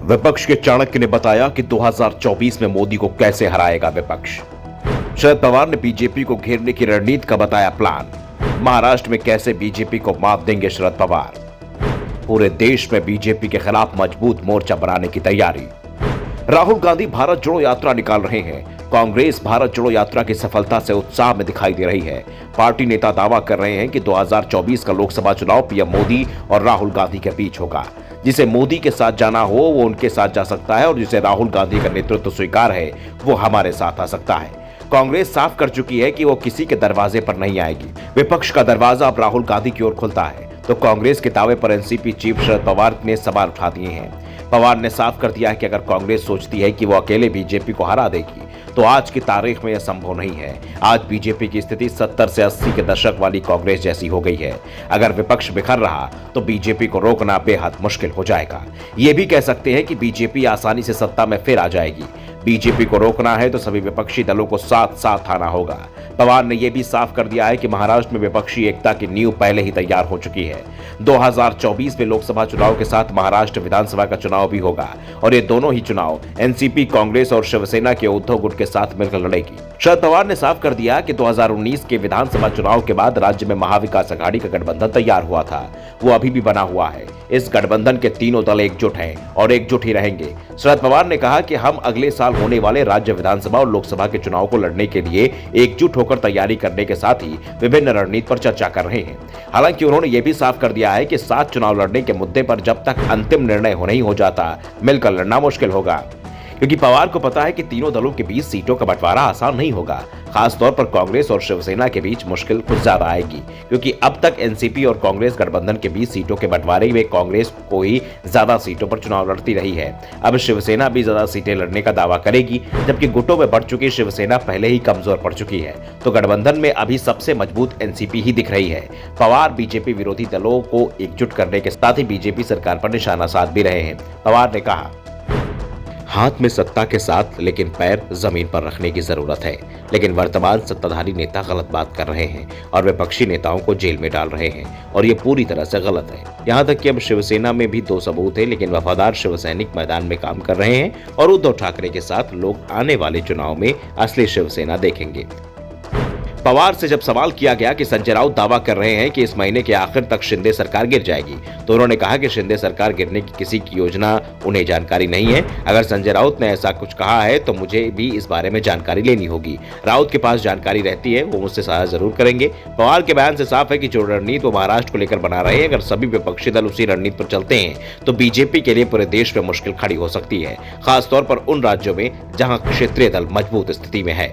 विपक्ष के चाणक्य ने बताया कि 2024 में मोदी को कैसे हराएगा विपक्ष। शरद पवार ने बीजेपी को घेरने की रणनीति का बताया प्लान। महाराष्ट्र में कैसे बीजेपी को मात देंगे शरद पवार। पूरे देश में बीजेपी के खिलाफ मजबूत मोर्चा बनाने की तैयारी। राहुल गांधी भारत जोड़ो यात्रा निकाल रहे हैं। कांग्रेस भारत जोड़ो यात्रा की सफलता से उत्साह में दिखाई दे रही है। पार्टी नेता दावा कर रहे हैं कि 2024 का लोकसभा चुनाव पीएम मोदी और राहुल गांधी के बीच होगा। जिसे मोदी के साथ जाना हो वो उनके साथ जा सकता है और जिसे राहुल गांधी का नेतृत्व स्वीकार है वो हमारे साथ आ सकता है। कांग्रेस साफ कर चुकी है कि वो किसी के दरवाजे पर नहीं आएगी। विपक्ष का दरवाजा अब राहुल गांधी की ओर खुलता है तो कांग्रेस के दावे पर एनसीपी चीफ शरद पवार ने सवाल उठा दिए हैं। पवार ने साफ कर दिया है कि अगर कांग्रेस सोचती है कि वो अकेले बीजेपी को हरा देगी तो आज की तारीख में यह संभव नहीं है। आज बीजेपी की स्थिति 70 से 80 के दशक वाली कांग्रेस जैसी हो गई है। अगर विपक्ष बिखर रहा तो बीजेपी को रोकना बेहद मुश्किल हो जाएगा। ये भी कह सकते हैं कि बीजेपी आसानी से सत्ता में फिर आ जाएगी। बीजेपी को रोकना है तो सभी विपक्षी दलों को साथ साथ आना होगा। पवार ने यह भी साफ कर दिया है कि महाराष्ट्र में विपक्षी एकता की नींव पहले ही तैयार हो चुकी है। 2024 में लोकसभा चुनाव के साथ महाराष्ट्र विधानसभा का चुनाव भी होगा और ये दोनों ही चुनाव एनसीपी, कांग्रेस और शिवसेना के उद्धव गुट के साथ मिलकर लड़ेगी। शरद पवार ने साफ कर दिया कि 2019 के विधानसभा चुनाव के बाद राज्य में महाविकास अघाड़ी का गठबंधन तैयार हुआ था, वो अभी भी बना हुआ है। इस गठबंधन के तीनों दल एकजुट हैं और एकजुट ही रहेंगे। शरद पवार ने कहा कि हम अगले साल होने वाले राज्य विधानसभा और लोकसभा के चुनाव को लड़ने के लिए एकजुट होकर तैयारी करने के साथ ही विभिन्न रणनीति पर चर्चा कर रहे हैं। हालांकि उन्होंने यह भी साफ कर दिया है कि साथ चुनाव लड़ने के मुद्दे पर जब तक अंतिम निर्णय नहीं हो जाता मिलकर लड़ना मुश्किल होगा, क्योंकि पवार को पता है कि तीनों दलों के बीच सीटों का बंटवारा आसान नहीं होगा। खासतौर पर कांग्रेस और शिवसेना के बीच मुश्किल कुछ ज्यादा आएगी, क्योंकि अब तक एनसीपी और कांग्रेस गठबंधन के बीच सीटों के बंटवारे में कांग्रेस को ही ज्यादा सीटों पर चुनाव लड़ती रही है। अब शिवसेना भी ज्यादा सीटें लड़ने का दावा करेगी, जबकि गुटों में बढ़ चुकी शिवसेना पहले ही कमजोर पड़ चुकी है। तो गठबंधन में अभी सबसे मजबूत एनसीपी ही दिख रही है। पवार बीजेपी विरोधी दलों को एकजुट करने के साथ ही बीजेपी सरकार पर निशाना साध भी रहे हैं। पवार ने कहा, हाथ में सत्ता के साथ लेकिन पैर जमीन पर रखने की जरूरत है। लेकिन वर्तमान सत्ताधारी नेता गलत बात कर रहे हैं और विपक्षी नेताओं को जेल में डाल रहे हैं और ये पूरी तरह से गलत है। यहाँ तक कि अब शिवसेना में भी 2 सबूत है, लेकिन वफादार शिवसैनिक मैदान में काम कर रहे हैं और उद्धव ठाकरे के साथ लोग आने वाले चुनाव में असली शिवसेना देखेंगे। पवार से जब सवाल किया गया कि संजय राउत दावा कर रहे हैं कि इस महीने के आखिर तक शिंदे सरकार गिर जाएगी, तो उन्होंने कहा कि शिंदे सरकार गिरने की किसी की योजना उन्हें जानकारी नहीं है। अगर संजय राउत ने ऐसा कुछ कहा है तो मुझे भी इस बारे में जानकारी लेनी होगी। राउत के पास जानकारी रहती है, वो मुझसे साझा जरूर करेंगे। पवार के बयान से साफ है कि जो रणनीति वो महाराष्ट्र को लेकर बना रहे हैं, अगर सभी विपक्षी दल उसी रणनीति पर चलते हैं तो बीजेपी के लिए पूरे देश में मुश्किल खड़ी हो सकती है, खासतौर पर उन राज्यों में जहां क्षेत्रीय दल मजबूत स्थिति में है।